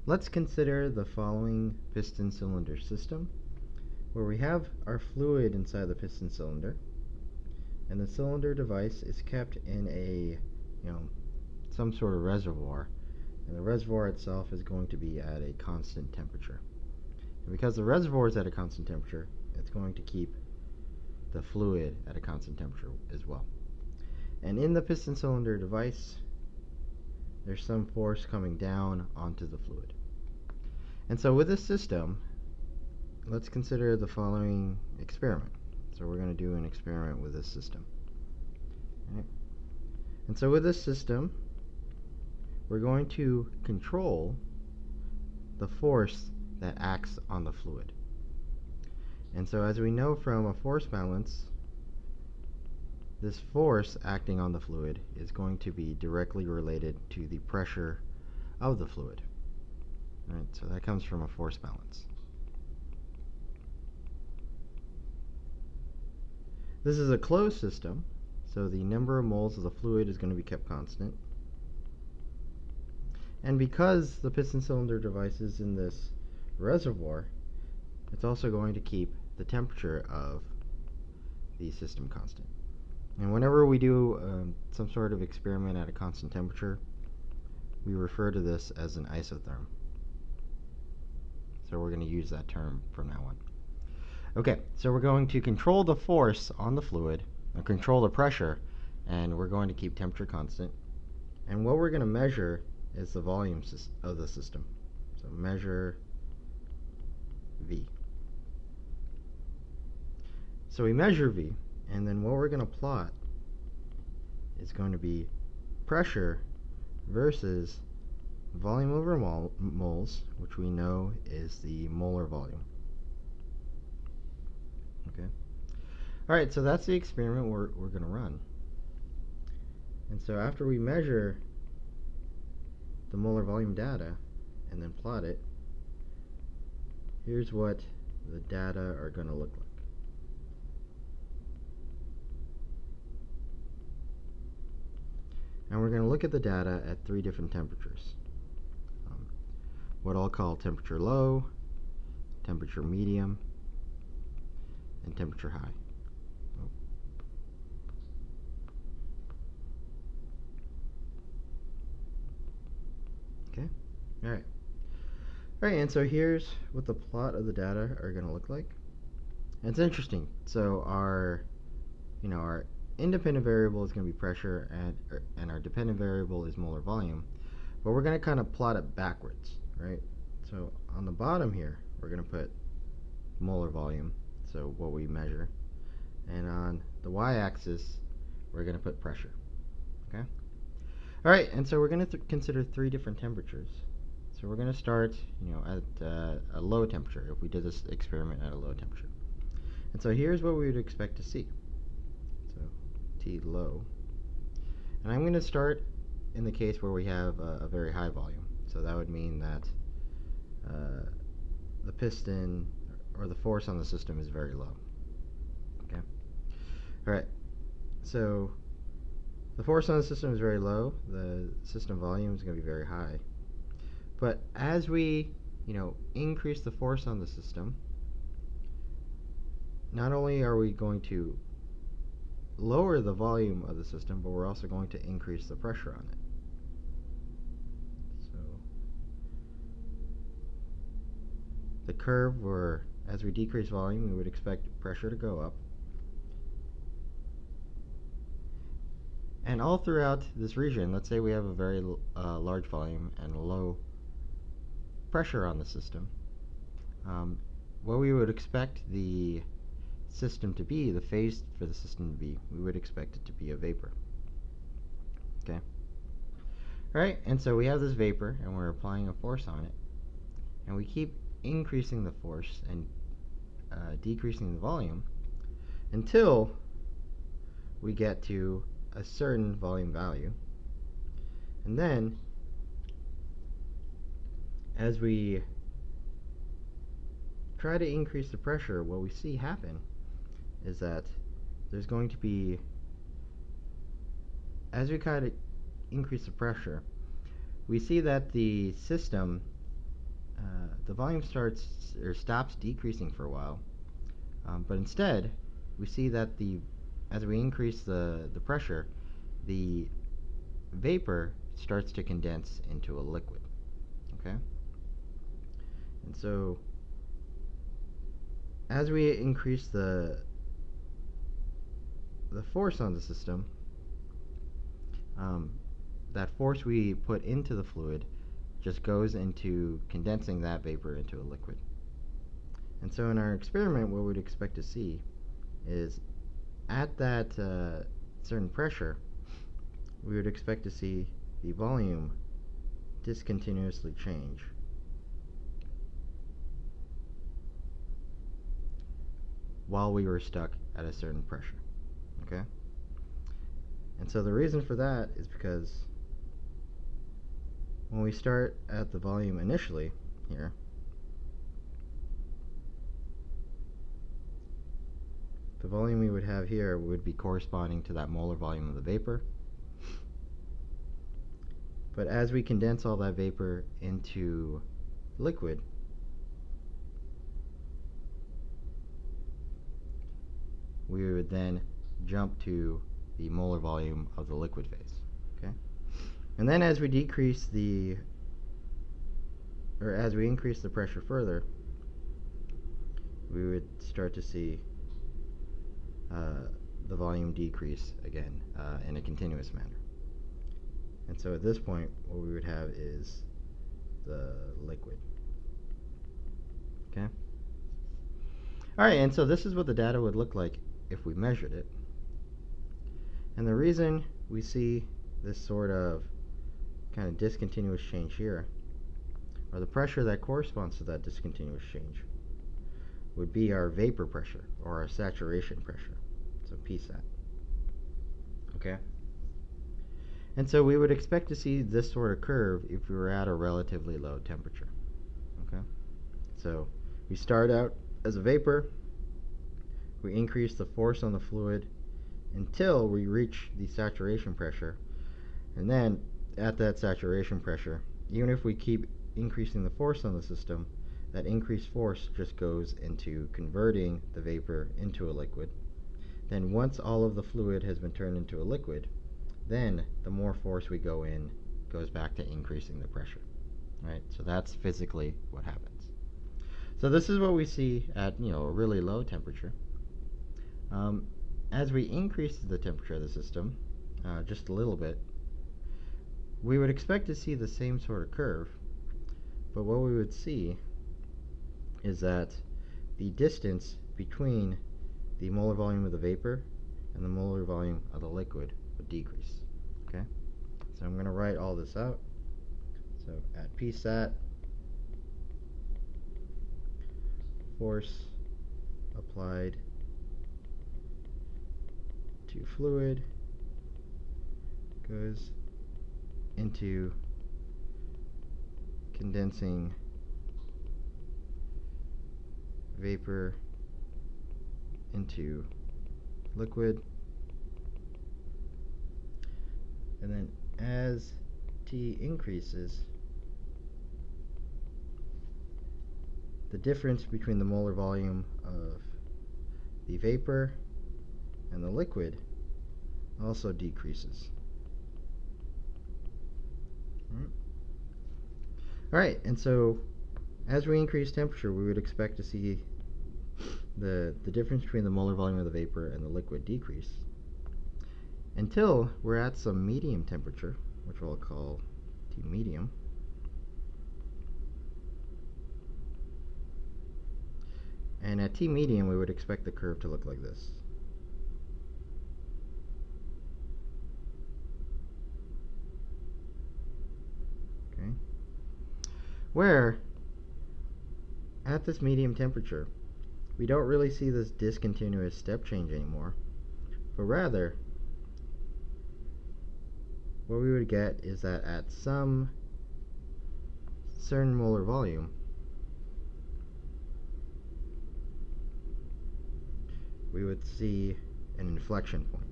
let's consider the following piston cylinder system, where we have our fluid inside the piston cylinder, and the cylinder device is kept in a, some sort of reservoir, and the reservoir itself is going to be at a constant temperature. And because the reservoir is at a constant temperature, it's going to keep the fluid at a constant temperature as well. And in the piston cylinder device, there's some force coming down onto the fluid. And so with this system, let's consider the following experiment. So we're going to do an experiment with this system. Right? And so with this system, we're going to control the force that acts on the fluid. And so as we know from a force balance, this force acting on the fluid is going to be directly related to the pressure of the fluid. Right? So that comes from a force balance. This is a closed system, so the number of moles of the fluid is going to be kept constant. And because the piston cylinder device is in this reservoir, it's also going to keep the temperature of the system constant. And whenever we do some sort of experiment at a constant temperature, we refer to this as an isotherm. So we're going to use that term from now on. Okay, so we're going to control the force on the fluid, or control the pressure, and we're going to keep temperature constant. And what we're going to measure is the volume of the system. So measure V. So we measure V, and then what we're going to plot is going to be pressure versus volume over moles, which we know is the molar volume. Okay. Alright, so that's the experiment we're going to run. And so after we measure the molar volume data and then plot it, here's what the data are going to look like. And we're going to look at the data at 3 different temperatures. What I'll call temperature low, temperature medium, and temperature high. Okay? Alright. Alright, and so here's what the plot of the data are going to look like. And it's interesting. So our independent variable is going to be pressure, and our dependent variable is molar volume. But we're going to kind of plot it backwards, right? So on the bottom here, we're going to put molar volume, so what we measure. And on the y-axis, we're going to put pressure. Okay? Alright, and so we're going to consider 3 different temperatures. So we're going to start, at a low temperature, if we did this experiment at a low temperature. And so here's what we would expect to see. So T low. And I'm going to start in the case where we have a very high volume. So that would mean that the piston or the force on the system is very low. Okay. Alright. So the force on the system is very low. The system volume is going to be very high. But as we, increase the force on the system, not only are we going to lower the volume of the system, but we're also going to increase the pressure on it. So the curve where as we decrease volume, we would expect pressure to go up. And all throughout this region, let's say we have a very large volume and low pressure on the system, what we would expect the system to be, the phase for the system to be, we would expect it to be a vapor. Okay? Alright, and so we have this vapor, and we're applying a force on it, and we keep increasing the force and decreasing the volume until we get to a certain volume value. And then as we try to increase the pressure, what we see happen is that there's going to be, as we kind of increase the pressure, we see that the system the volume starts or stops decreasing for a while, but instead we see that as we increase the pressure, the vapor starts to condense into a liquid. Okay? And so as we increase the force on the system, that force we put into the fluid just goes into condensing that vapor into a liquid. And so in our experiment, what we'd expect to see is at that certain pressure, we would expect to see the volume discontinuously change. While we were stuck at a certain pressure. Okay? And so the reason for that is because when we start at the volume initially here, the volume we would have here would be corresponding to that molar volume of the vapor. But as we condense all that vapor into liquid, we would then jump to the molar volume of the liquid phase. Okay? And then as we increase the pressure further, we would start to see the volume decrease again in a continuous manner. And so at this point, what we would have is the liquid. Okay? Alright, and so this is what the data would look like if we measured it. And the reason we see this sort of kind of discontinuous change here, or the pressure that corresponds to that discontinuous change, would be our vapor pressure, or our saturation pressure. So PSAT. Okay? And so we would expect to see this sort of curve if we were at a relatively low temperature. Okay? So we start out as a vapor, we increase the force on the fluid until we reach the saturation pressure, and then at that saturation pressure, even if we keep increasing the force on the system, that increased force just goes into converting the vapor into a liquid. Then once all of the fluid has been turned into a liquid, then the more force we go in goes back to increasing the pressure. Right? So that's physically what happens. So this is what we see at a really low temperature. As we increase the temperature of the system just a little bit, we would expect to see the same sort of curve, but what we would see is that the distance between the molar volume of the vapor and the molar volume of the liquid would decrease. Okay? So I'm going to write all this out. So at PSAT, force applied to fluid goes into condensing vapor into liquid, and then as T increases, the difference between the molar volume of the vapor and the liquid also decreases. Alright, and so as we increase temperature, we would expect to see the difference between the molar volume of the vapor and the liquid decrease until we're at some medium temperature, which we'll call T medium. And at T medium, we would expect the curve to look like this. Okay? Where, at this medium temperature, we don't really see this discontinuous step change anymore, but rather, what we would get is that at some certain molar volume, we would see an inflection point.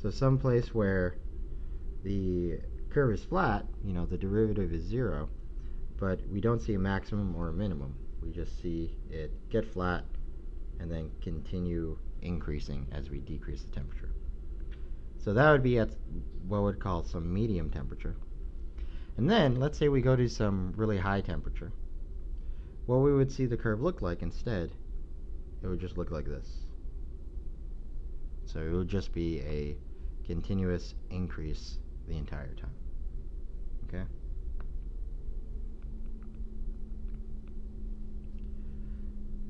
So someplace where the curve is flat, the derivative is 0, but we don't see a maximum or a minimum. We just see it get flat and then continue increasing as we decrease the temperature. So that would be at what we'd call some medium temperature. And then, let's say we go to some really high temperature. What we would see the curve look like instead, it would just look like this. So it would just be a continuous increase the entire time. Okay?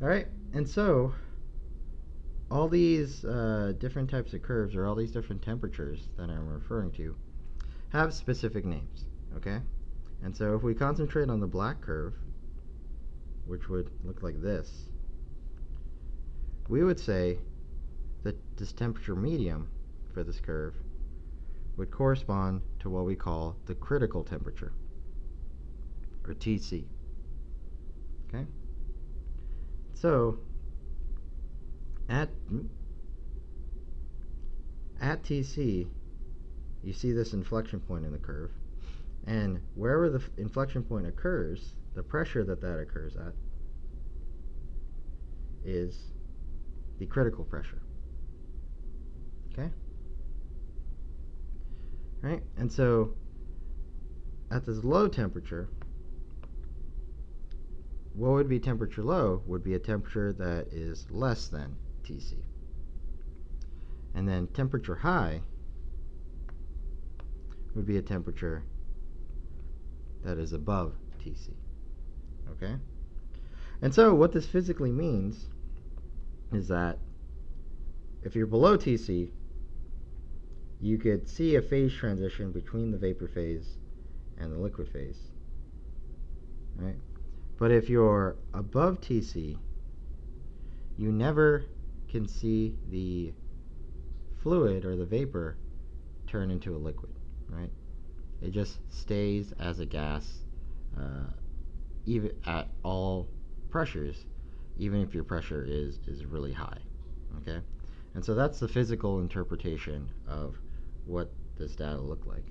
Alright, and so all these different types of curves, or all these different temperatures that I'm referring to, have specific names. Okay? And so if we concentrate on the black curve, which would look like this, we would say that this temperature medium for this curve would correspond to what we call the critical temperature, or TC. Okay? So, at TC, you see this inflection point in the curve, and wherever the inflection point occurs, the pressure that occurs at is the critical pressure. Okay? Right? And so, at this low temperature, what would be temperature low would be a temperature that is less than Tc. And then temperature high would be a temperature that is above Tc. Okay? And so what this physically means is that if you're below Tc, you could see a phase transition between the vapor phase and the liquid phase. Right? But if you're above Tc, you never can see the fluid or the vapor turn into a liquid, right? It just stays as a gas even at all pressures, even if your pressure is really high, okay? And so that's the physical interpretation of what this data look like.